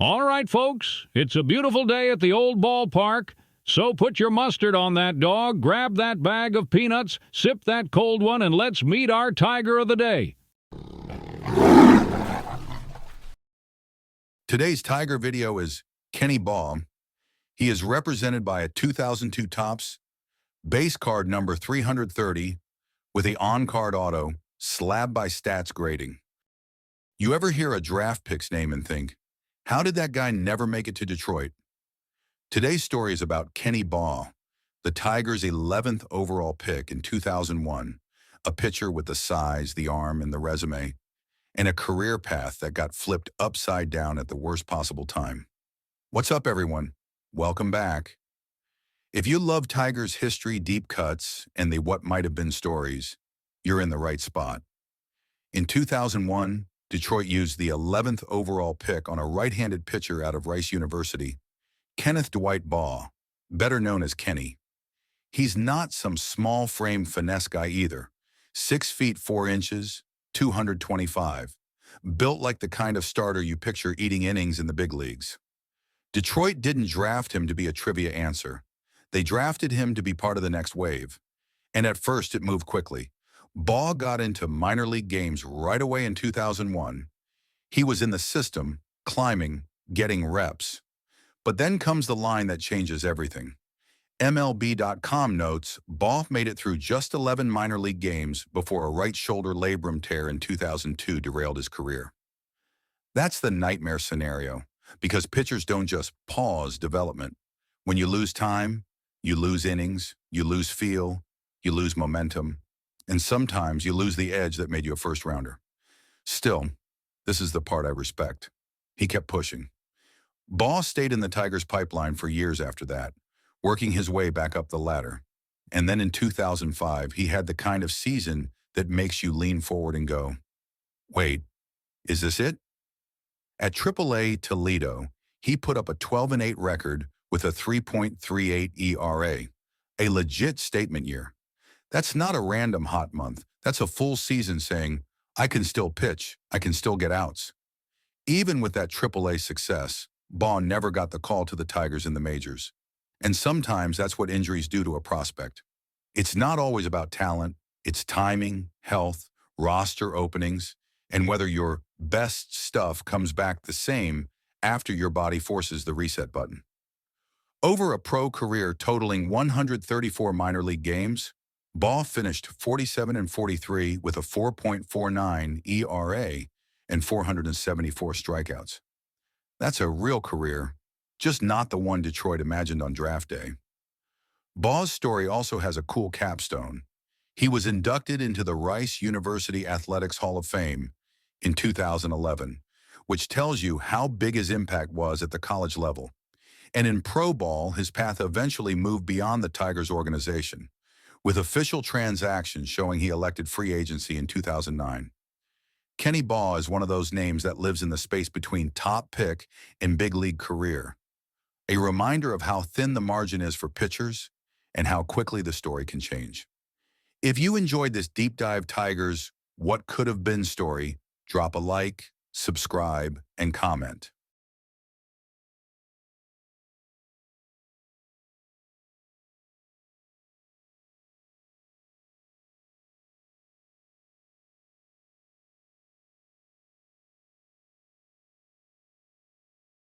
All right, folks, it's a beautiful day at the old ballpark. So put your mustard on that dog, grab that bag of peanuts, sip that cold one, and let's meet our tiger of the day. Today's Tiger video is Kenny Baugh. He is represented by a 2002 Topps base card number 330 with a on-card auto slab by stats grading. You ever hear a draft pick's name and think, how did that guy never make it to Detroit? Today's story is about Kenny Baugh, the Tigers' 11th overall pick in 2001, a pitcher with the size, the arm, and the resume, and a career path that got flipped upside down at the worst possible time. What's up, everyone? Welcome back. If you love Tigers history, deep cuts, and the what might have been stories, you're in the right spot. In 2001, Detroit used the 11th overall pick on a right-handed pitcher out of Rice University, Kenneth Dwight Baugh, better known as Kenny. He's not some small-frame finesse guy either. 6 feet 4 inches, 225, built like the kind of starter you picture eating innings in the big leagues. Detroit didn't draft him to be a trivia answer. They drafted him to be part of the next wave. And at first, it moved quickly. Baugh got into minor league games right away in 2001. He was in the system, climbing, getting reps. But then comes the line that changes everything. MLB.com notes, Baugh made it through just 11 minor league games before a right shoulder labrum tear in 2002 derailed his career. That's the nightmare scenario, because pitchers don't just pause development. When you lose time, you lose innings, you lose feel, you lose momentum, and sometimes you lose the edge that made you a first-rounder. Still, this is the part I respect. He kept pushing. Baugh stayed in the Tigers' pipeline for years after that, working his way back up the ladder. And then in 2005, he had the kind of season that makes you lean forward and go, wait, is this it? At Triple-A Toledo, he put up a 12-8 record with a 3.38 ERA, a legit statement year. That's not a random hot month. That's a full season saying, I can still pitch, I can still get outs. Even with that Triple-A success, Baugh never got the call to the Tigers in the majors. And sometimes that's what injuries do to a prospect. It's not always about talent. It's timing, health, roster openings, and whether your best stuff comes back the same after your body forces the reset button. Over a pro career totaling 134 minor league games, Baugh finished 47-43 with a 4.49 ERA and 474 strikeouts. That's a real career, just not the one Detroit imagined on draft day. Baugh's story also has a cool capstone. He was inducted into the Rice University Athletics Hall of Fame in 2011, which tells you how big his impact was at the college level. And in pro ball, his path eventually moved beyond the Tigers organization, with official transactions showing he elected free agency in 2009. Kenny Baugh is one of those names that lives in the space between top pick and big league career. A reminder of how thin the margin is for pitchers and how quickly the story can change. If you enjoyed this deep dive Tigers What Could Have Been story, drop a like, subscribe, and comment.